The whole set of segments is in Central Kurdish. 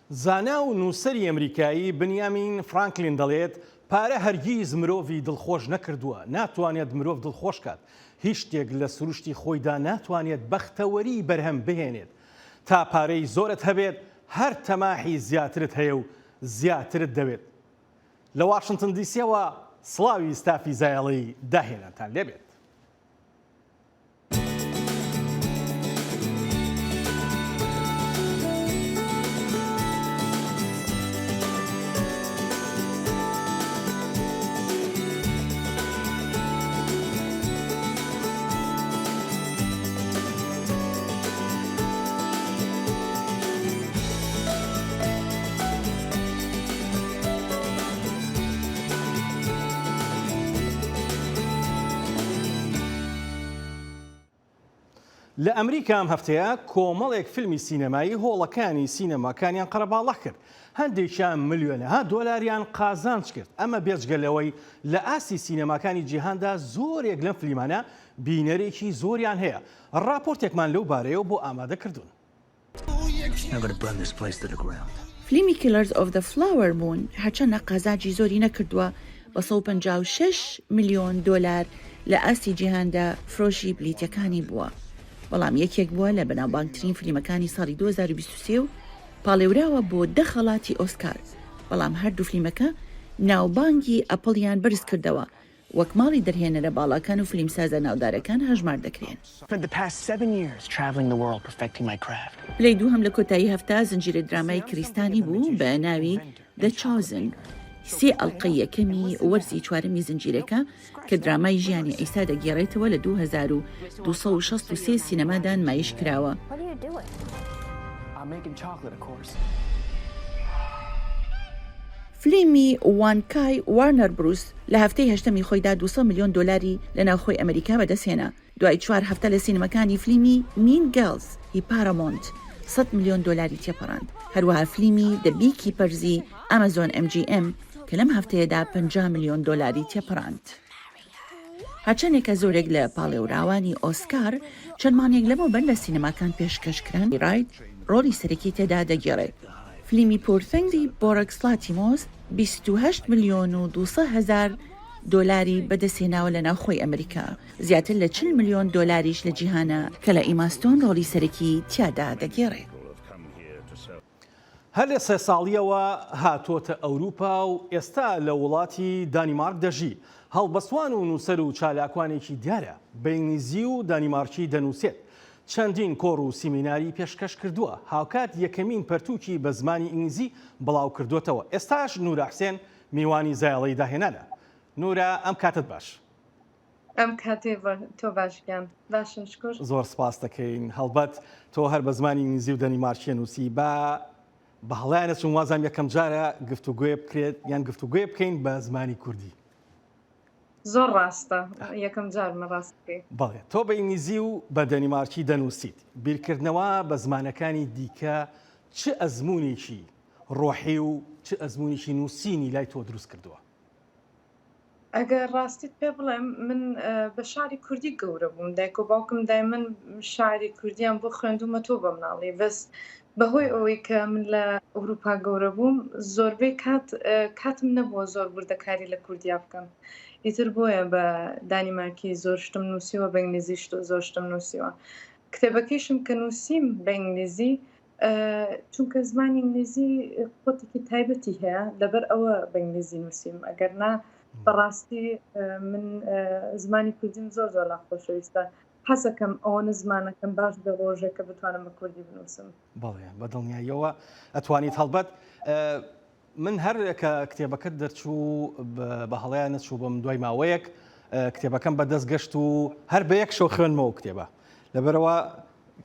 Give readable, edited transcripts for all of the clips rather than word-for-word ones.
زانا و نووسری ئەمریکایی بنیامین فرانکلین دەڵێت پارە هەرگیز مرۆڤی دڵخۆش نەکردووە، ناتوانێت مرۆڤ دڵخۆش کات، هیچ شتێک لە سروشتی خۆیدا ناتوانێت بەختەوەری بەرهەم بهێنێت. تا پارەی زۆرت هەبێت هەر تەماحی زیاترت هەیە و زیاترت دەوێت. لە واشنگتن دیسیەوە سڵاوی ستافی زایەڵی داهێنانتان لێبێت. لە ئەمریکا ئەم هەفتەیە کۆمەڵێک فیلمی سینەمایی هۆڵەکانی سینەماکانیان قەرەباڵغ کرد. هەندێکیان ملیۆنەها دۆلاریان قازانج کرد. ئەمە بێجگەلەوەی لە ئاسی سینەماکانی جیهاندا زۆرێک لەم فیلمانە بینەرێکی زۆریان هەیە. ڕاپۆرتێکمان لەو بارەیەوە بۆ ئامادە کردوون. فیلمی Killers of the Flower Moon هەرچەندە قازانجی زۆری نەکردووە، بە 156 میلیۆن دۆلار لە ئاسی جیهاندا فرۆشی بلیتەکانی بووە. بەڵام یەکێک بووە لە بەناوبانگترین فیلمەکانی ساڵی 2023 و پاڵێوراوە بۆ 10 خەڵاتی ئۆسکار. بەڵام هەردوو فیلمەکە ناوبانگی ئەپڵیان بەرز کردەوە، وەک ماڵی دەرهێنەرە باڵاکان و فیلمسازە ناودارەکان هەژمار دەکرێن. پلەی دووهەم لە کۆتایی هەفتە زنجیرە درامای کریستانی بوو بە ناوی The Chosen، سێ ئەڵقەی یەکەمی وەرزی چوارەمی زنجیرەکە کە درامای ژیانی ئەیسا دەگێڕێتەوە لە 2263 سینەمادا نمایش کراوە. فیلمی وانکای وارنەر بروس لە هەفتەی هەشتەمی خۆیدا 200 میلیۆن دۆلاری لە ناوخۆی ئەمریکا بەدەستهێنا. دوای 4 هەفتە لە سینەمەکانی فیلمی مین گێڵز هی پارامۆنت 100 میلیۆن دۆلاری تێپەڕاند. هەروەها فیلمی The Beekeepers ئەمازۆن MGM کە لەم هەفتەیەدا 50 میلیۆن دۆلاری تێپەڕاند. هەرچەندێکە زۆرێک لە پاڵێوراوانی ئۆسکار چەندمانێک لەمەوبەر لە سینەماکان پێشکەشکران ڕایت ڕۆلی سەرەکی تێدا دەگێڕێت. فیلمی پۆرثنگی بۆرەکس لاتیمۆس 28 میلیۆن و 200 هزار دۆلاری بەدەستهێناوە لە ناوخۆی ئەمریکا، زیاتر لە 40 میلیۆن دۆلاریش لە جیهانە کە لە ئیماستۆن ڕۆلی سەرەکی تیادا دەگێڕێت. هەر لە 3 ساڵیەوە هاتۆتە ئەوروپا و ئێستا لە وڵاتی دانیمارک دەژی. هەڵبەستوان و نووسەر و چالاکوانێکی دیارە، بە ئینگلیزی و دانیمارکی دەنووسێت. چەندین کۆڕ و سیمیناری پێشکەش کردووە. هاوکات یەکەمین پەرتووکی بە زمانی ئینگلیزی بڵاو کردوتەوە. ئێستاش نورە حسێن میوانی زایەڵەی داهێنانە. نورە ئەم کاتت باش. ئەم کاتێ تۆ باشگیان باشن شکر. زۆر سپاس دەکەین. هەڵبەت تۆ هەر بە زمانی ئینگلیزی و دەنیمارکی نووسی بە هەڵیانە چون وازام یەکەم جارە گفتوگوێ بکرێت یان گفتوگوێ بکەین بە زمانی کوردی. زۆر ڕاستە یەکەم جارمە ڕاست بکەین. بەڵێ تۆ بە ئینگلیزی و بە دەنیمارکی دەنووسیت. بیرکردنەوە بە زمانەکانی دیکە چ ئەزمونێکی ڕۆحی و چ ئەزمونێکی نووسینی لای تۆ دروست کردووە؟ ئەگەر ڕاستیت پێ بڵێم من بە شاری کوردی گەورە بووم. دایک و باوکم دایمەن شاری کوردیان بۆ خوێندومە تۆ بە مناڵی بەس بەهۆی ئەوەی کە من لە ئەوروپا گەورە بووم زۆربەی کاتم نەبووە زۆر وردەکاری لە کوردیا بکەم. ئیتر بۆیە بە دانیمارکی زۆر شتم نووسیوە، بە ئینگلیزی زۆر شتم نووسیوە. کتێبەکەیشم کە نووسیم بە ئینگلیزی چونکە زمانی ئینگلیزی خۆتێکی تایبەتی هەیە لەبەر ئەوە بە ئینگلیزی نووسیم. ئەگەر نا بەڕاستی من زمانی کوردیم زۆر زۆر لا خۆشەویستە. حەزەکەم ئەوەنە زمانەکەم باش بە ڕۆژێکە بتوانم بە کوردی بنووسم. بەڵێ بە دڵنیاییەوە ئەتوانیت هەڵبەت من هەر کە کتێبەکەت دەرچوو بە هەڵەیان نەچوو بم دوای ماوەیەک کتێبەکەم بەدەست گەشت و هەر بە یەک شەو خوێنمەوە کتێبە. لەبەرەوە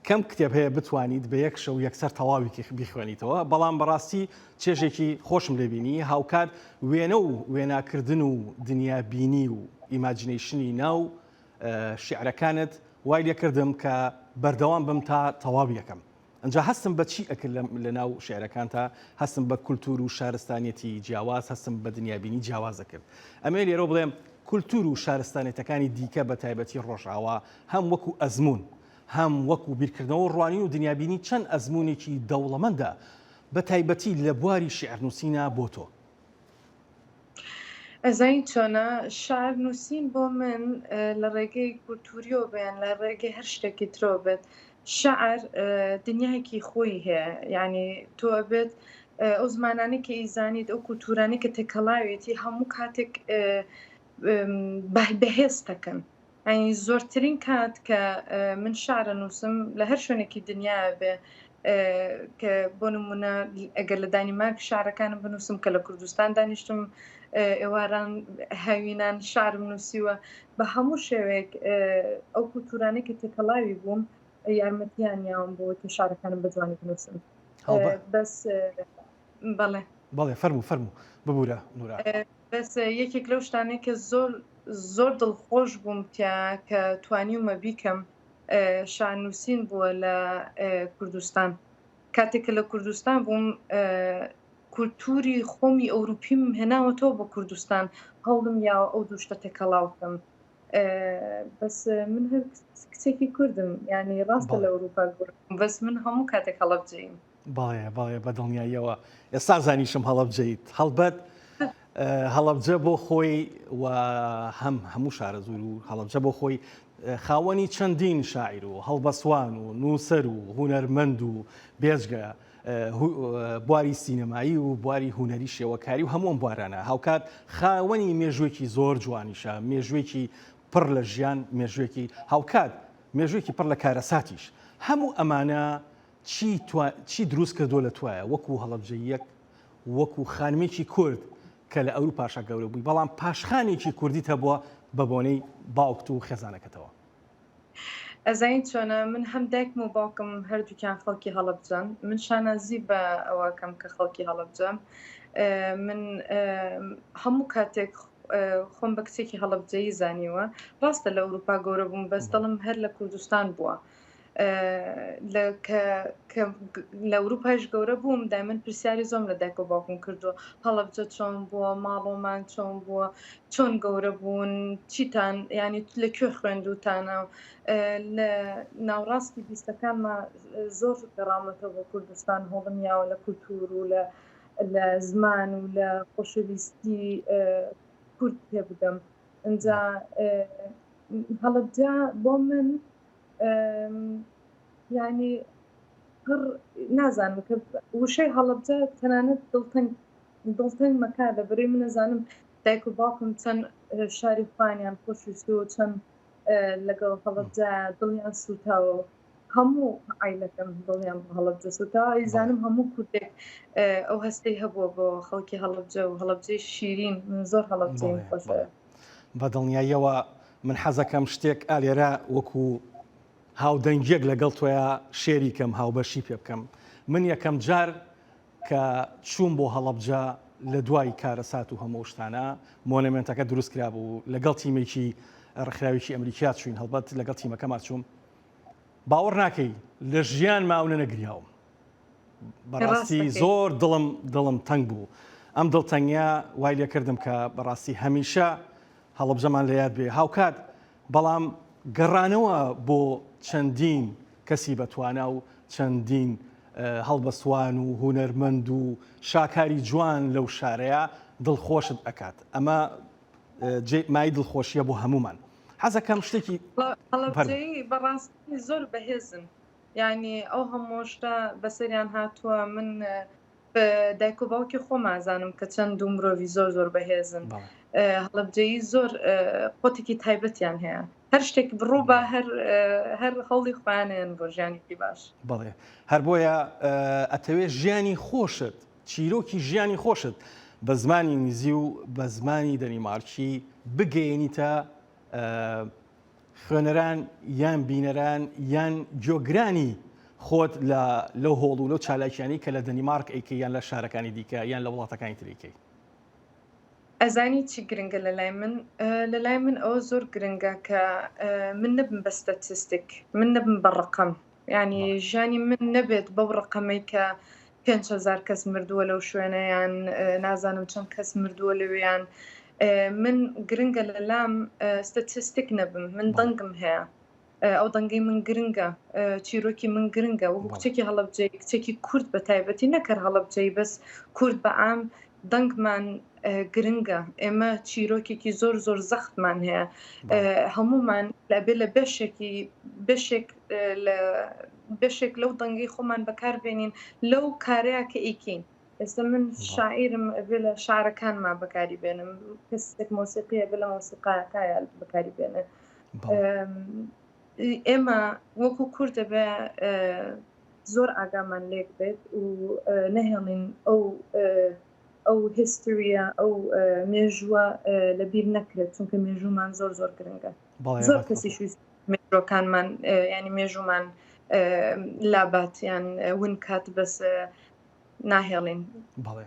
کەم کتێب هەیە بتوانیت بە یەک شەو یەکسەر تەواوی بیخوێنیتەوە. بەڵام بەڕاستی چێژێکی خۆشم لێبینی هاوکات وێنە و وێناکردن و دنیابینی و ئیماجینەیشنی ناو شیعرەکانت وای لێکردم کە بەردەوام بم تا تەواوی یەکەم. ئەنجا هەستم بە چی ئەکرد لە ناو شێعرەکان تا هەستم بە کولتور و شارستانیەتی جیاواز هەستم بە دنیابینی جیاوازە کرد. ئەمێ لێرە بڵێم کولتور و شارستانیەتەکانی دیکە بە تایبەتی ڕۆژاوا هەم وەکو ئەزمون هەم وەکو بیرکردنەوە ڕوانی و دنیابینی چەند ئەزمونێکی دەوڵەمەندە بە تایبەتی لە بواری شیعرنووسینە بۆ تۆ؟ ئەزای چۆنە شار نووسین بۆ من لە ڕێگەی کولتوریۆ بێن لە ڕێگەی هەر شتێکی ترۆ بێت شعر دنیایەکی خۆی هەیە یعنی تۆ ئەبێت ئەو زمانانی کە ئیزانیت ئەو کولتورانی کە تێکەڵاوێتی هەموو کاتێک بەهێز دەکەن ئەنی زۆرترین کات کە من شعرە نووسم لە هەر شوێنێکی دنیا بێ کە بۆ نمونە ئەگەر لە دانیمارک شعرەکانم بنووسم کە لە کوردستان دانیشتم ئێواران هاوینان شعرم نووسیوە بە هەموو شێوێک ئەو کولتورانەی کە تێکەڵاوی بووم یارمەتیان یاوم بۆ کە شارەکانم بە جوانی بنووسم بەس بەڵێ بەڵێ فەرموو ببوورە نورا بەس یەکێک لەو شتانەی کە زۆر دڵخۆش بووم تیا کە توانیومە بیکەم شارنووسین بووە لە کوردستان کاتێک کە لە کوردستان بووم کولتوری خۆمی ئەوروپیم هێناوەتەوە بە کوردستان هەوڵم یاوە ئەو دوو شتە تێکەڵاوکەم بەس من هەر کچێکی کوردم یعنی ڕاستە لە ئەوروپا گەورم بەس من هەموو کاتێک هەڵەبجەیم باڵێ بە دڵنیاییەوە ئێستا زانیشم هەڵەبجەیت هەڵبەت هەڵەبجە بۆ خۆی و هەموو شارە زور و هەڵەبجە بۆ خۆی خاوەنی چەندین شاعیر و هەڵبەسوان و نووسەر و هونەرمەند و بێجگە بواری سینەمایی و بواری هونەری شێوەکاری و هەموو بوارانە هاوکات خاوەنی مێژوێکی زۆر جوانیشە مێژوێکی پڕ لە ژیان مێژوێکی هاوکات مێژوێکی پڕ لە کارەساتیش هەموو ئەمانە چی دروست کردو لە توایە وەکو هەڵەبجەیەک وەکو خانمێکی کورد کە لە ئەوروپاشە گەورە بووی بەڵام پاشخانێکی کوردیت هەبووە بە بۆنەی باوکت و خێزانەکەتەوە ئەزین چۆنە من هەم دایکم و باوکم هەردووکیان خەڵکی هەڵەبجەن من شانازی بە ئەوەکەم کە خەڵکی هەڵەبجەم من هەموو کاتێک خۆم بە کچێکی هەڵەبجەیی زانیوە ڕاستە لە ئەوروپا گەورە بووم بەس دڵم هەر لە کوردستان بووە لە ئەوروپاش گەورە بووم دایمەن پرسیاری زۆم لە دایک و باوکم کردووە هەڵەبجە چۆن بووە ماڵۆمان چۆن بووە چۆن گەورە بوون چیتان ینی لەکوێ خوێندوتانە لە ناوڕاستی بیستەکانمە زۆر گەڕامەتەوە بۆ کوردستان هەوڵم یاوە لە کولتور و لە زمان و لە خۆشەویستی کورد پێ بدەم ئەنجا هەڵەبجە بۆ من ینی پڕ نازانم کە وشەی هەڵەبجە تەنانەت دڵتەنگ مەکا لە بەرەی من نەزانم دایک و باوکم چەند شاری خوانیان خۆشویست و چەند لەگەڵ هەڵەبجە دڵیان سوتاوە هەموو عیلەکەم دڵیان هەڵەبجە سوتاوە ئیزانم هەموو کوردێک ئەو هەستەی هەبووە بۆ خەڵکی هەڵەبجە و هەڵەبجەی شیرین من زۆر هەڵەبجەیم خۆشە بە دڵنیاییەوە من حەزەکەم شتێک ئالێرە وەکو هاودەنگیەک لەگەڵ تۆیە شێری کەم هاوبەشی پێ بکەم من یەکەم جار کە چوون بۆ هەڵەبجە لە دوای کارەسات و هەموو شتانە مۆنەمنتەکە دروست کرا بوو لەگەڵ تیمێکی ڕخراوێکی ئەمریکا چوین هەڵبەت لەگەڵ تیمەکەمان چووم باوەڕ ناکەی لە ژیان ماونە نەگریاوم بەڕاستی زۆر دڵم تەنگ بوو ئەم دڵتەنگیا وای لێ کردم کە بەڕاستی هەمیشە هەڵەبجەمان لە یاد بێ هاوکات بەڵام گەڕانەوە بۆ چەندین کەسی بەتوانە و چەندین هەڵبەسوان و هونەرمەند و شاکاری جوان لەو شارەیە دڵخۆشت ئەکات ئەمە مای دڵخۆشیە بۆ هەمومان حەزەکەم شتێکی هەڵەبجەیی بەڕاستی زۆر بەهێزن یعنی ئەو هەموو شتە بەسەریان هاتووە من دایک و باوکی خۆمازانم کە چەند و مرۆڤی زۆر بەهێزن هەڵەبجەیی زۆر قۆتێکی تایبەتیان هەیە هەر شتێک بڕوو بە هەر هەوڵی خوانیان بۆ ژیانێکی باش بەڵێ هەر بۆیە ئەتەوێت ژیانی خۆشت چیرۆکی ژیانی خۆشت بە زمانی نزی و بە زمانی دەنیمارکی بگەیەنیتە خوێنەران یان بینەران یان جۆگرانی خۆت لەو هۆڵ و لەو چالاکیانی کە لە دەنیمارک ئەیکەی یان لە شارەکانی دیکە یان لە وڵاتەکانی تریکەی ئەزانی چی گرنگە لەلای من ئەوە زۆر گرنگە کە من نەبم بە ستەتیستیک من نەبم بە ڕقم ینی ژیانی من نەبێت بەو ڕقەمەی کە 5,000 کەس مردووە لەو شوێنەیان نازانم چەند کەس مردووە لەوێیان من گرنگە لەلام ستەتیستیک نەبم من دەنگم هەیە ئەو دەنگەی من گرنگە چیرۆکی من گرنگە و کچێکی هەڵەبجێ کچێکی کورد بە تایبەتی نەکەر هەڵەبجەی بەس کورد بە عام دەنگمان گرنگە ئێمە چیرۆکێکی زۆر زۆر زەختمان هەیە هەمومان لەبێ لە بەشێک لەو دەنگەی خۆمان بەکاربێنین لەو کارەیە کە ئیکەین ئێستا من شاعیرم ئەبێ لە شارەکانمان بەکاری بێنم کەسێک مۆسیقیە بێ لە مۆسیقایەکایە بەکاری بێنێ ئێمە وەکو کورد دەبێ زۆر ئاگامان لێک بێت و نەهێڵین ئەو هیستریە ئەو مێژووە لەبیر نەکرێت چونکە مێژوومان زۆر زۆر گرنگە زۆر کەسیش مێژۆکانمان ینی مێژوومان لاباتیان ون کات بەس ناهێڵین بەڵێ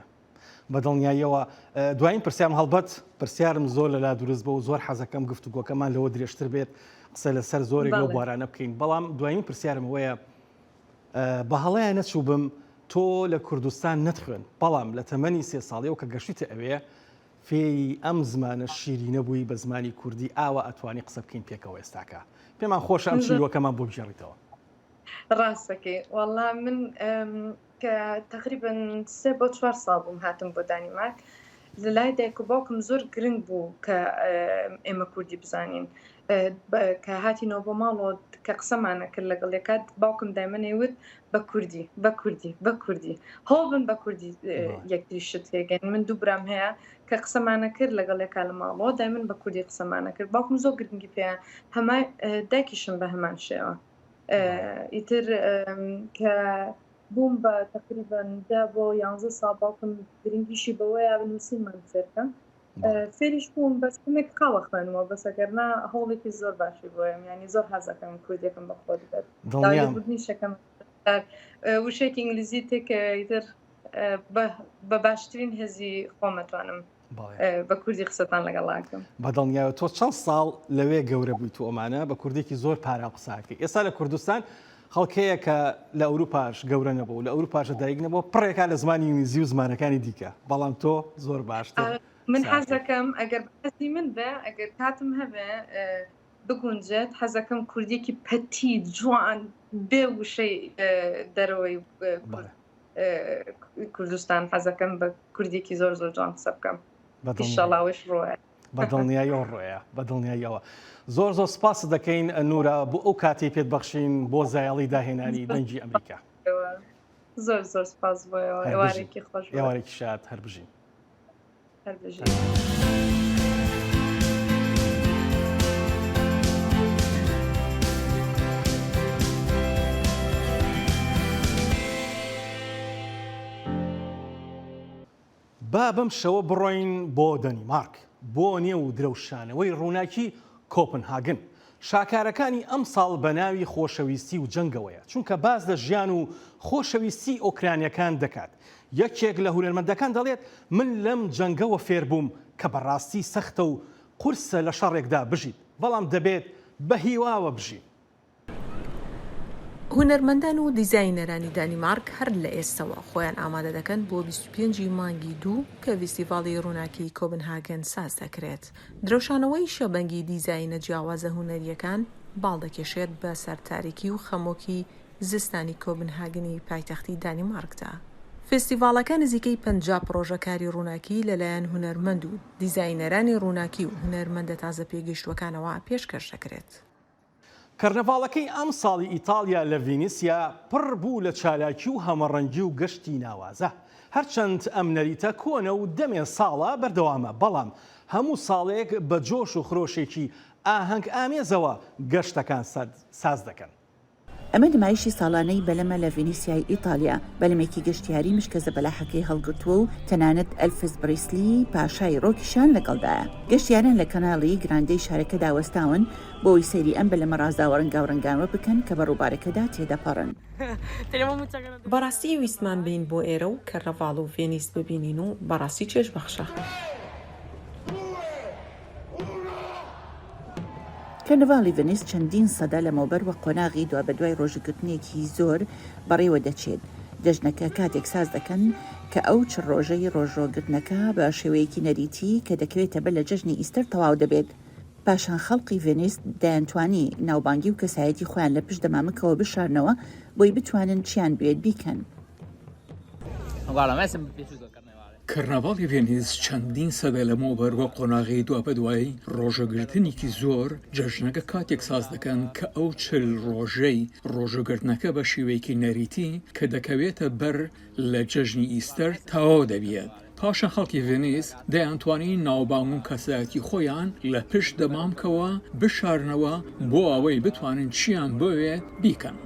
بەدڵنیاییەوە دوایین پرسیارم هەڵبەت پرسیارم زۆر لەلا دروست بە و زۆر حەزەکەم گفتوگۆکەمان لەوە درێژتر بێت قسە لەسەر زۆرێک لەو بوارانە بکەین بەڵام دوایین پرسیارم وەیە بە هەڵەیە نەچوو بم تۆ لە کوردستان نەتخوێن بەڵام لە تەمەنی 3 ساڵەوە کە گەشتیتە ئەوەیە فێی ئەم زمانە شیری نەبووی بە زمانی کوردی ئاوە ئەتوانی قسە بکەین پێکەوە ئێستاکە پێمان خۆشە ئەم شیرۆکەمان بۆ بژێڕیتەوە ڕاستەکەی وەڵا من کە تقریبا 3 بۆ 4 ساڵ بووم هاتم بۆ دانیمارک لە لای دایک و باوکم زۆر گرنگ بوو کە ئێمە کوردی بزانین کە هاتینەوە بۆ ماڵەوە کە قسەمانە کرد لەگەڵ یەکات باوکم دایمەنێوت بە کوردی هەڵ بن بە کوردی یەکتری شت هێگەن من دوو برام هەیە کە قسەمانە کرد لەگەڵ یەکا لە ماڵەوە دایمن بە کوردی قسەمانە کرد باوکم زۆر گرنگی پێیە هەمای دایکیشم بە هەمان شێوە ئیتر کە بووم بە تقریبا 10 بۆ 11 ساڵ باوکم گرنگیشی بەوەیە بنووسینمان فێرکەم فێریش بووم بەس کمێک قاوە خوێنەوە بەس ئەگەرنا هەوڵێکی زۆر باشی بۆیم ینی زۆر حەزەکەم کوردیەکەم بەخۆ دەبێت داویبوونی شەکەم وشێکی ئینگلیزی تێکە ئیتر بە باشترین هێزی خۆمەتوانم بە کوردی قسەتان لەگەڵاکەم بەدڵنیایە تۆ چەند ساڵ لەوێ گەورە بووی تو ئەمانە بە کوردێکی زۆر پارا قساکەی ئێستا لە کوردستان خەڵکەیە کە لە ئەوروپاش گەورە نەبوو لە ئەوروپاشە دایک نەبوو پڕێکا لە زمانی ئینگلیزی و زمانەکانی دیکە بەڵام تۆ زۆر باشتر من حەزەکەم ئەگەر بەسی من بێ ئەگەر کاتم هەبێ بگونجێت حەزەکەم کوردێکی پەتی جوان بێ وشەی دەرەوەی کوردستان حەزەکەم بە کوردێکی زۆر زۆر جوان قسە بکەم ئینشەڵڵاوش ڕۆیە بەدڵنیاییەوە ڕۆیە بەدڵنیاییەوە زۆر زۆر سپاس دەکەین نورە بۆ ئەو کاتی پێت بەخشین بۆ زایاڵی داهێنانی دەنگی ئەمریکا زۆر زۆر سپاس بۆیەوە ئێوارێکی خۆش ئێوارێکی شاد هەربژین با بەم شەوە بڕۆین بۆ دەنیمارک بۆ نێو درەوشانەوەی ڕووناکی کۆپنهاگن شاکارەکانی ئەم ساڵ بە ناوی خۆشەویستی و جەنگەوەیە چونکە باز لە ژیان و خۆشەویستی ئۆکرانیەکان دەکات یەکێک لە هونەرمەندەکان دەڵێت من لەم جەنگەوە فێر بووم کە بەڕاستی سەختە و قورسە لە شەڕێکدا بژیت بەڵام دەبێت بە هیواوە بژین هونەرمەندان و دیزاینەرانی دانیمارک هەر لە ئێستەوە خۆیان ئامادە دەکەن بۆ 25 مانگی دوو کە فیستیڤاڵی ڕووناکی کۆپنهاگن ساز دەکرێت. درەوشانەوەی شەبەنگی دیزاینە جیاوازە هونەریەکان باڵ دەکێشێت بە سەرتاریکی و خەمۆکی زستانی کۆپنهاگنی پایتەختی دانیمارکدا. فستیڤاڵەکە نزیکەی 50 پرۆژەکاری ڕووناکی لەلایەن هونەرمەند و دیزاینەرانی ڕووناکی و هونەرمەندە تازە پێگەیشتوەکانەوە پێشکەش دەکرێت. کەرنەڤاڵەکەی ئەم ساڵی ئیتالیا لە ڤینیسیا پڕ بوو لە چالاکی و هەمەڕەنگی و گەشتی ناوازە هەرچەند ئەم نەریتە کۆنە و دەمێ ساڵە بەردەوامە بەڵام هەموو ساڵێک بە جۆش و خرۆشێکی ئاهەنگ ئامێزەوە گەشتەکان ساز دەکەن. ئەمە نمایشی ساڵانەی بەلەمە لە ڤینیسیای ئیتالیا بەلەمێکی گەشتیاری مشکەزە بەلاحەکەی هەڵگرتووە و تەنانەت ئەلفس بریسلی پاشای ڕۆکیشان لەگەڵدایە. گەشتیاران لە کەناڵی گراندەی شارەکە داوەستاون بۆی سەیری ئەم بەلەمە ڕازاوە ڕەنگاوڕەنگانوە بکەن کە بە ڕووبارەکەدا تێدەپەڕن. بەڕاستی ویستمان بین بۆ ئێرە و کەرنەڤاڵ و ڤێنیس ببینین و بەڕاستی چێژ بەخشە. کەرنەڤاڵی ڤێنیس چەندین سەدا لەمەوبەر وە قۆناغی دوا بە دوای ڕۆژگرتنێکی زۆر بەڕێوە دەچێت. جەژنەکە کاتێک ساز دەکەن کە ئەو چ ڕۆژەی ڕۆژڕۆگرتنەکە بە شێوەیەکی نەریتی کە دەکەوێتە بە لە جەژنی ئیستەر تەواو دەبێت. پاشان خەڵقی ڤێنیس دەیانتوانی ناوبانگی و کەسایەتی خۆیان لە پشت دەمامکەوە بشارنەوە بۆی بتوانن چیان بێت بیکەن. کەرناڤاڵی ڤێنیس چەندین سەدە لەمەوە بەرگۆ قۆناغی دوابە دوایی ڕۆژەگرتنێکی زۆر جەژنەکە کاتێک ساز دەکەن کە ئەو چل ڕۆژەی ڕۆژەگرتنەکە بە شێوەیەکی نەریتی کە دەکەوێتە بەر لە جەژنی ئیستەر تەواو دەبێت. پاشە خەڵکی ڤێنیس دەیانتوانی ناوبانگ و کەسایەتی خۆیان لە پشت دەمامکەوە بشارنەوە بۆ ئەوەی بتوانن چیان بۆوێت بیکەن.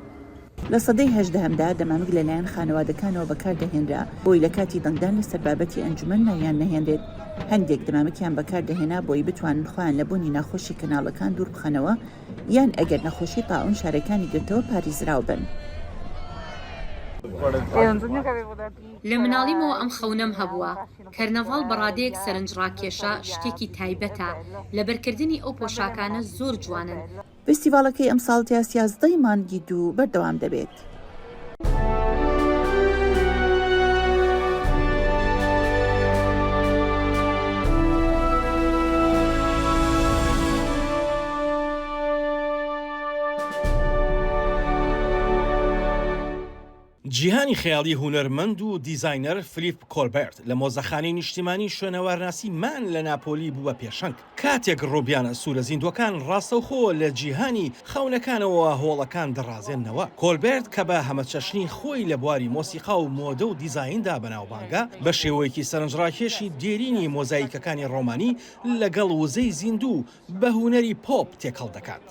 لە سەدەی هەژدەهەمدا دەمامک لەلایەن خانەوادەکانەوە بەکاردەهێنرا بۆی لە کاتی دەنگدان لەسەر بابەتی ئەنجومەن نایان نەهێنرێت. هەندێک دەمامکیان بەکاردەهێنا بۆی بتوانن خۆیان لە بوونی ناخۆشی کەناڵەکان دوور بخەنەوە یان ئەگەر نەخۆشی تاعون شارەکانی گرتەوە پاریزراو بن. لە مناڵیمەوە ئەم خەونەم هەبووە. کەرنەڤاڵ بەڕادەیەک سەرنجڕاکێشە شتێکی تایبەتە. لە بەرکردنی ئەو پۆشاکانە زۆر جوانن. فستیڤالەکەی ئەمساڵ تا 11 مانگی دوو بەردەوام دەبێت. جیهانی خەیاڵی هونەرمەند و دیزاینەر فلیپ کۆلبێرت لە مۆزەخانەی نیشتیمانی شوێنەوارناسی مان لە ناپۆلی بووە پێشەنگ. کاتێک ڕۆبیانە سوورە زیندوەکان ڕاستەوخۆ لە جیهانی خەونەکانەوە هۆڵەکان دەڕازێننەوە. کۆلبێرت کە بە هەمەچەشنی خۆی لە بواری مۆسیقا و مۆدە و دیزایندا بەناوبانگە بە شێوەیەکی سەرنجڕاکێشی دێرینی مۆزاییکەکانی ڕۆمانی لەگەڵ وزەی زیندوو بە هونەری پۆپ تێکەڵ دەکات.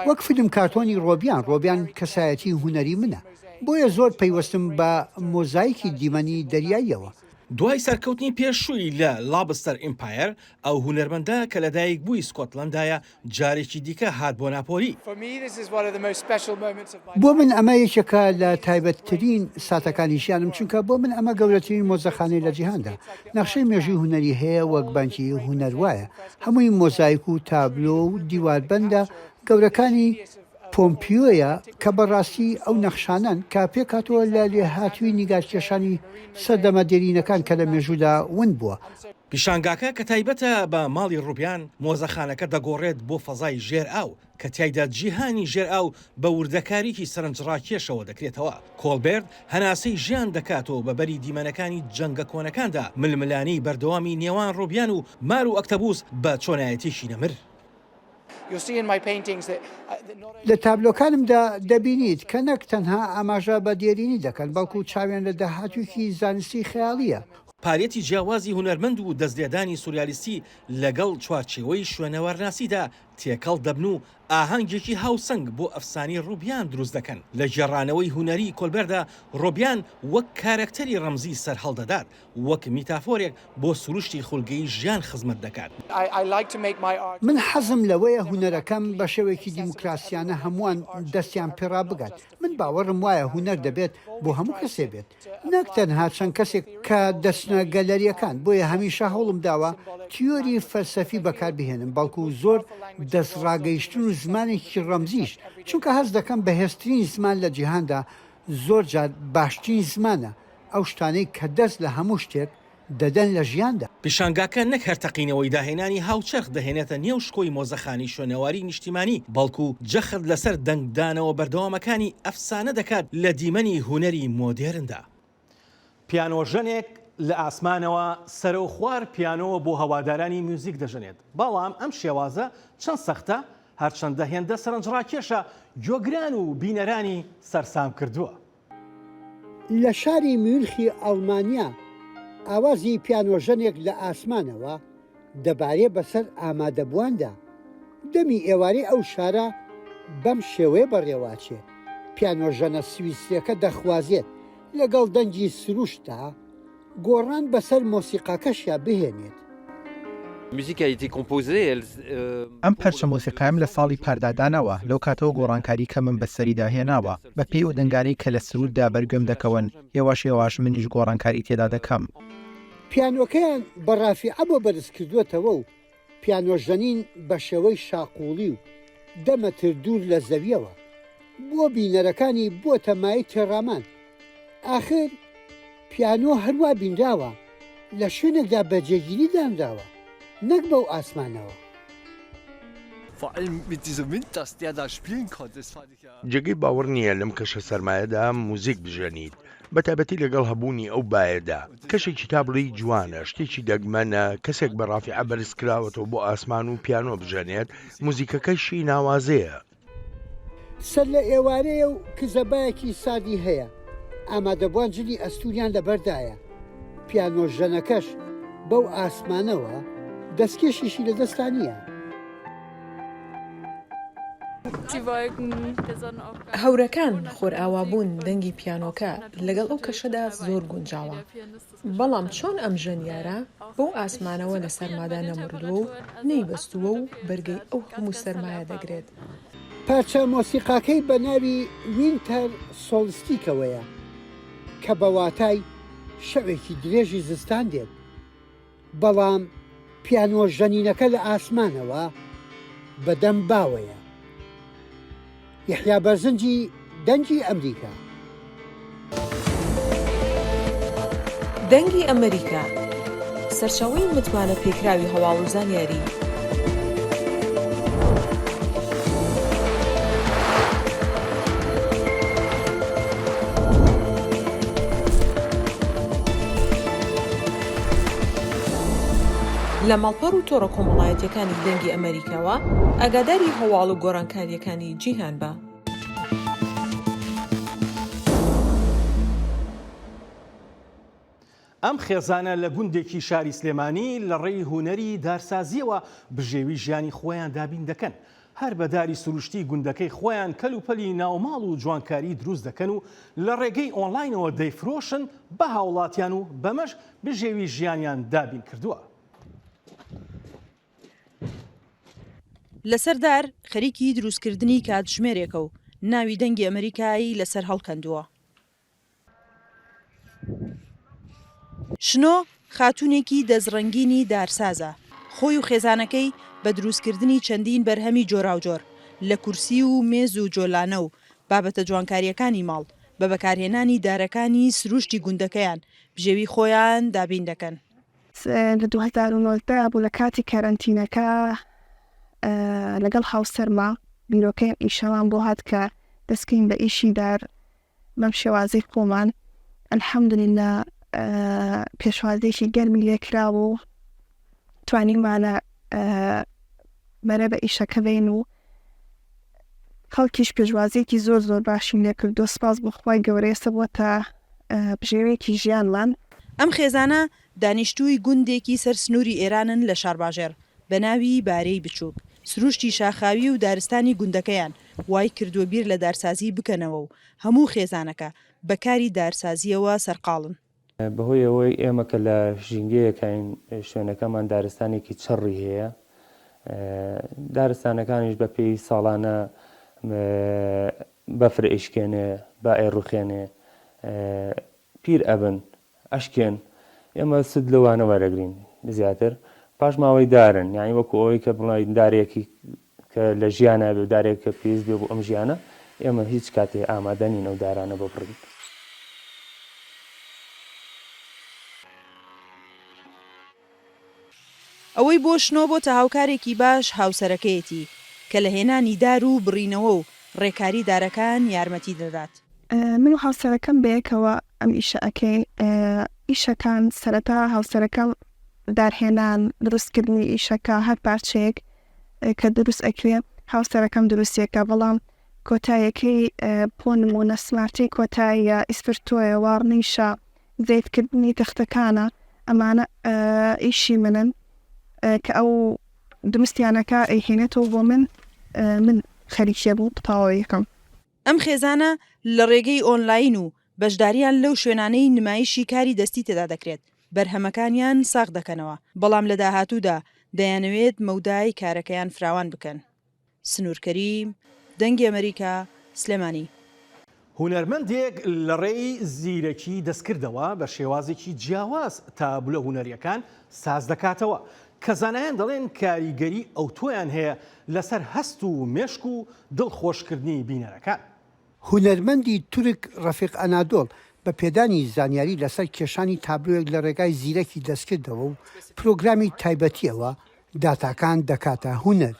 وەک فیلم کارتۆنی ڕۆبیان کەسایەتی هونەری منە، بۆیە زۆر پەیوەستم بە مۆزاییکی دیمەنی دەریاییەوە. دوای سەرکەوتنی پێشووی لە لابستەر ئیمپایر ئەو هونەرمەندە کە لەدایک بووی سکۆتلەندایە جارێکی دیکە هات بۆ ناپۆلی. بۆ من ئەمە یەکێکە لە تایبەتترین ساتەکانی ژیانم، چونکە بۆ من ئەمە گەورەترین مۆزەخانەی لە جیهاندا. نەخشەی مێژووی هونەری هەیە وەک بانکی هونەر وایە، هەمووی مۆزاییک و تابلۆ و دیواربەندە گەورەکانی پۆمپیۆیە کە بەڕاستی ئەو نەخشانن کا پێکاتەوە لە لێهاتووی نیگارکێشانی سەردەمە دێرینەکان کە لە مێژوودا ون بووە. پیشانگاکە کە تایبەتە بە ماڵی ڕوبیان مۆزەخانەکە دەگۆڕێت بۆ فەزای ژێر ئاو کە تایدا جیهانی ژێر ئاو بە وردەکاریکی سەرنجڕاکێشەوە دەکرێتەوە. کۆلبێرت هەناسەی ژیان دەکاتەوە بە بەری دیمەنەکانی جەنگە کۆنەکاندا ململانی بەردەوامی نێوان ڕوبیان و مار و ئەکتەبوس بە چۆنایەتێکی نەمر. لە تابلۆکانمدا دەبینیت کە نەک تەنها ئاماژە بە دێرینی دەکەن، بەڵکو چاویان لە داهاتوویەکی زانستی خەیاڵیە. پارێتی جیاوازی هونەرمەند و دەستلێدانی سوریالیستی لەگەڵ چوارچێوەی شوێنەوەرناسیدا تێکەڵ دەبن و ئاهەنگێکی هاوسنگ بۆ ئەفسانی ڕوبیان دروست دەکەن. لە گێڕانەوەی هونەری کۆلبێردا ڕۆبیان وەک کارکتەری ڕەمزی سەر هەڵدەدات، وەک میتافۆرێک بۆ سروشتی خولگەی ژیان خزمەت دەکات. من حەزم لەوەیە هونەرەکەم بە شێوەیەکی دیموکراسیانە هەمووان دەستیان پێڕا بگات. من باوەڕم وایە هونەر دەبێت بۆ هەموو کەسێ بێت، نەک تەنها چەند کەسێک کە دەستنە گەلەریەکان. بۆیە هەمیشە هەوڵم داوە تیۆری فەلسەفی بەکاربهێنم، بەڵکو زۆر دەستڕاگەیشتن و زمانێکی ڕەمزیش، چونکە هەست دەکەم بەهێزترین زمان لە جیهاندا زۆر جار باشترین زمانە، ئەو شتانەی کە دەست لە هەموو شتێک دەدەن لە ژیاندا. پیشانگاکە نەک هەرتەقینەوەی داهێنانی هاوچەرخ دەهێنێتە نێو شکۆی مۆزەخانی شوێنەواری نیشتیمانی، بەڵکو جەخت لەسەر دەنگدانەوە بەردەوامەکانی ئەفسانە دەکات لە دیمەنی هونەری مۆدێرندا. پیانۆژەنێک لە ئاسمانەوە سەرە و خوار پیانۆوە بۆ هەوادارانی میوزیک دەژەنێت، بەڵام ئەم شێوازە چەند سەختە، هەرچەندە هێندە سەرنجڕاکێشە گۆگران و بینەرانی سەرسام کردووە. لە شاری میونخی ئەڵمانیا ئاوازی پیانۆژەنێک لە ئاسمانەوە دەبارێ بەسەر ئامادەبوواندا. دەمی ئێوارەی ئەو شارە بەم شێوەیە بەڕێواچێ. پیانۆژەنە سویسریەکە دەخوازێت لەگەڵ دەنگی سروشتا گۆڕان بەسەر مۆسیقاکەشیا بهێنێت. ئەم پەرچە مۆسیقایم لە ساڵی پاردادانەوە لەو کاتەوە گۆڕانکاری کە من بەسەریدا هێناوە بە پێی و دەنگاری کە لە سروددا بەرگەم دەکەون. هێواش منیش گۆڕانکاری تێدا دەکەم. پیانۆکەیان بەڕافیعە بۆ بەرز کردوێتەوە و پیانۆژەنین بە شێوەی شاقوڵی و دەمەتر دوور لە زەویەوە بۆ بینەرەکانی بۆ تەمای تێڕامان. ئاخر پیانۆ هەروە بینراوە لە شوێنێکدا بەجێگیری دانراوە نەک بەو ئاسمانەوە. جێگەی باوەڕ نییە لەم کەشە سەرمایەدا موزیک بژەنیت بە تایبەتی لەگەڵ هەبوونی ئەو بایەدا کەشێکی تابڵی جوانە شتێکی دەگمەنە کەسێک بە ڕافیعە بەرز کراوەتەوە بۆ ئاسمان و پیانۆ بژەنێت موزیکەکەیشی ناوازەیە سەر لە ئێوارەیە و کزەبایەکی سادی هەیە ئامادەبوانجلی ئەستوریان لەبەردایە پیانۆژەنەکەش بەو ئاسمانەوە دەستکێشیشی لە دەستانیە هەورەکان خۆرئاوابوون دەنگی پیانۆکە لەگەڵ ئەو کەشەدا زۆر گونجاوە بەڵام چۆن ئەم ژەنیارە بەو ئاسمانەوە لە سەرمادا نەمردووە و نەیبەستووە و بەرگەی ئەو هەموو سەرمایە دەگرێت پارچە مۆسیقاکەی بە ناوی وینتەر سۆلستیکەوەیە کە بەواتای شەوێکی درێژی زستان دێت بەڵام پیانۆژەنینەکە لە ئاسمانەوە بەدەم باوەیە یحیا بەرزنجی دەنگی ئەمریکا دەنگی ئەمریکا سەرچاوەی متمانە پێکراوی هەواڵ و زانیاری لە ماڵپەڕ و تۆڕە کۆمەڵایەتیەکانی دەنگی ئەمریکاوە ئاگاداری هەواڵ و گۆڕانکاریەکانی جیهان بە. ئەم خێزانە لە گوندێکی شاری سلێمانی لە ڕێی هونەری دارسازیەوە بژێوی ژیانی خۆیان دابین دەکەن. هەر بەداری سروشتی گوندەکەی خۆیان کەلوپەلی ناوماڵ و جوانکاری دروست دەکەن و لە ڕێگەی ئۆنلاینەوە دەیفرۆشن بە هاوڵاتیان و بەمەش بژێوی ژیانیان دابین کردووە. لەسەردار خەریکی دروستکردنی کاتژمێرێکە و ناوی دەنگی ئەمریکایی لەسەر هەڵکەندووە. شنۆ خاتوونێکی دەزڕەنگینی دارسازە خۆی و خێزانەکەی بە دروستکردنی چەندین بەرهەمی جۆراوجۆر لە کورسی و مێز و جۆلانە و بابەتە جوانکاریەکانی ماڵ بە بەکارهێنانی دارەکانی سروشتی گوندەکەیان بژێوی خۆیان دابین دەکەن. لە 2009 بوو لە کاتی کارنتینەکە لەگەڵ هاوسەرما بیرۆکەی ئیشەوان بۆ هات کە دەستکەین بە ئیشی دار بەم شێوازەی خۆمان ئەلحەمدوللیلا پێشوازێکی گەرمی لێکرا و توانیمانە بەرە بە ئیشەکە بین و خەڵکیش پێشوازێکی زۆر زۆر باشی لێکردو سپاس بۆ خۆی گەورەیسە بووە تا بژێوەیەکی ژیانڵان. ئەم خێزانە دانیشتووی گوندێکی سەر سنووری ئێرانن لە شارباژێر بە ناوی بارەی بچووک سروشتی شاخاوی و دارستانی گوندەکەیان وای کردووە بیر لە دارسازی بکەنەوە و هەموو خێزانەکە بەکاری دارسازیەوە سەرقاڵن. بەهۆی ئەوەی ئێمە کە لە ژینگەیەکین شوێنەکەمان دارستانێکی چڕی هەیە دارستانەکانیش بە پێی ساڵانە بەفر ئیشکێنێ با ئێڕوخێنێ پیر ئەبن ئەشکێن ئێمە سود لەوانە وەرەگرین زیاتر پاش ماوەی دارن یعنی وەکو ئەوەی کە بڵین دارێکی کە لە ژیانە بێ دارێک کە پێویست بێ بۆ ئەم ژیانە ئێمە هیچ کاتێ ئامادە نین ئەو دارانە بۆ بڕین. ئەوەی بۆ شنۆ بۆ تا هاوکارێکی باش هاوسەرەکەیەتی کە لە هێنانی دار و بڕینەوە و ڕێکاری دارەکان یارمەتی دەدات. من و هاوسەرەکەم بەیەکەوە ئەم ئیشەکەی ئیشەکان سەرەتا هاوسەرەکەم دارهێنان دروستکردنی ئیشەکە هەر پارچەیەک کە دروست ئەکرێ هاوسەرەکەم دروستیەکە بەڵام کۆتایەکەی بۆ نمونە سمارتی کۆتاییە ئیسپرتۆیە واڕنیشە زەیتکردنی تەختەکانە ئەمانە ئیشی منن کە ئەو دروستیانەکە ئەیهێنێتەوە بۆ من خەریکیە بوو تاوە یەکەم. ئەم خێزانە لە ڕێگەی ئۆنلاین و بەشداریان لەو شوێنانەی نمایشی کاری دەستی تێدا دەکرێت بەرهەمەکانیان ساغ دەکەنەوە بەڵام لە داهاتوودا دەیانەوێت مەودای کارەکەیان فراوان بکەن. سنوورکەریم دەنگی ئەمریکا سلێمانی. هونەرمەندێک لە ڕێی زیرەکی دەستکردەوە بە شێوازێکی جیاواز تا بلە هونەریەکان ساز دەکاتەوە کە زانایان دەڵێن کاریگەری ئەو تۆیان هەیە لەسەر هەست و مێشک و دڵخۆشکردنی بینەرەکان. هونەرمەندی تورک ڕەفیق ئەنادۆڵ بە پێدانی زانیاری لەسەر کێشانی تابلوێک لە ڕێگای زیرەکی دەستکردەوە و پرۆگرامی تایبەتیەوە داتاکان دەکاتە هونەر.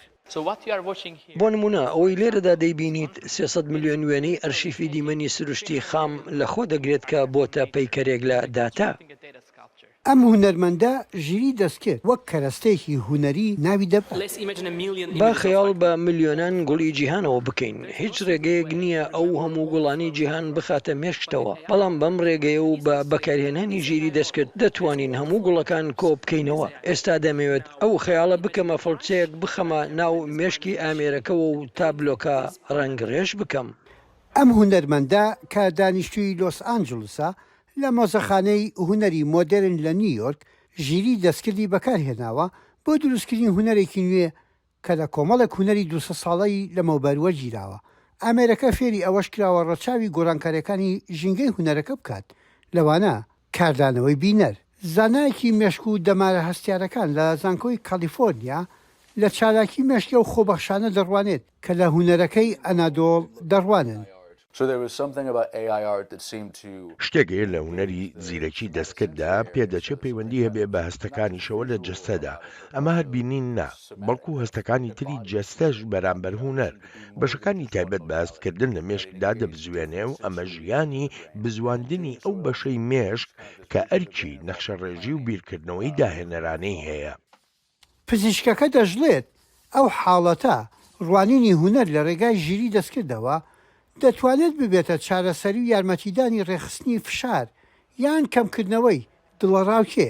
بۆ نمونە ئەوەی لێرەدا دەیبینیت 300 میلیۆن وێنەی ئەرشیفی دیمەنی سروشتی خام لە خۆ دەگرێت کە بۆتە پەیکەرێک لە داتا. ئەم هونەرمەندە ژیری دەستکرد وەک کەرەستەیەکی هونەری ناوی دەبێت. با خەیاڵ بە میلیۆنان گوڵی جیهانەوە بکەین. هیچ ڕێگەیەک نییە ئەو هەموو گوڵانی جیهان بخاتە مێشکتەوە، بەڵام بەم ڕێگەیە و بە بەکارهێنانی ژیری دەستکرد دەتوانین هەموو گوڵەکان کۆ بکەینەوە. ئێستا دەمەوێت ئەو خەیاڵە بکەمە فڵچەیەک بخەمە ناو مێشکی ئامێرەکەەوە و تابلۆکە ڕەنگڕێژ بکەم. ئەم هونەرمەندە کە دانیشتووی لۆس ئانجلسا لە مۆزەخانەی هونەری مۆدرن لە نیویۆرک ژیری دەستکردی بەکارهێناوە بۆ دروستکردنی هونەرێکی نوێ کە لە کۆمەڵێک هونەری 200 ساڵەی لە مەوبەروە گیراوە. ئەمریکا فێری ئەوەش کراوە ڕەچاوی گۆڕانکاریەکانی ژینگەی هونەرەکە بکات، لەوانە کاردانەوەی بینەر. زانایەکی مێشک و دەمارە هەستیارەکان لە زانکۆی کالیفۆرنیا لە چالاکی مێشکە و خۆبەخشانە دەڕوانێت کە لە هونەرەکەی ئەنادۆڵ دەڕوانن. شتێکێ لە هونەری زیرەکی دەستکرددا پێدەچێت پەیوەندی هەبێ بە هەستەکانیشەوە لە جەستەدا. ئەمە هەر بینین نا، بەڵکو هەستەکانی تری جەستەش بەرامبەر هونەر بەشەکانی تایبەت بە هەستکردن لە مێشکدا دەبزوێنێ و ئەمە ژیانی بزواندنی ئەو بەشەی مێشک کە ئەرکی نەخشەڕێژی و بیرکردنەوەی داهێنەرانەی هەیە. پزیشکەکە دەژڵێت ئەو حاڵەتە ڕوانینی هونەر لە ڕێگای ژیری دەستکردەوە دەتوانێت ببێتە چارەسەری و یارمەتیدانی ڕێخستنی فشار یان کەمکردنەوەی دڵەڕاوکێ.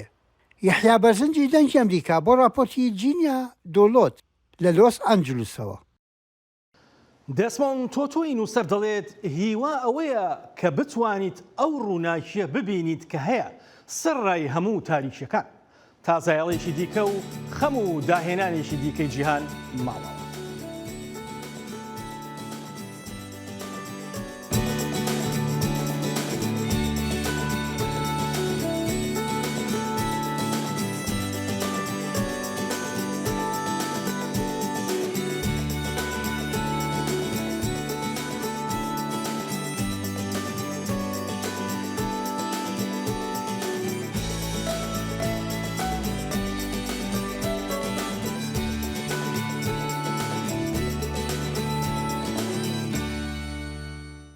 یحیا بەرزنجی دەنگی ئەمریکا بۆ راپۆرتی جینیا دۆلۆت لە لۆس ئانجلسەوە. دەسمۆن تۆتۆی نووسەر دەڵێت هیوا ئەوەیە کە بتوانیت ئەو ڕووناکیە ببینیت کە هەیە سڕای هەموو تاریکیەکان، تازایەڵێکی دیکە و خەم و داهێنانێکی دیکەی جیهان ماوە.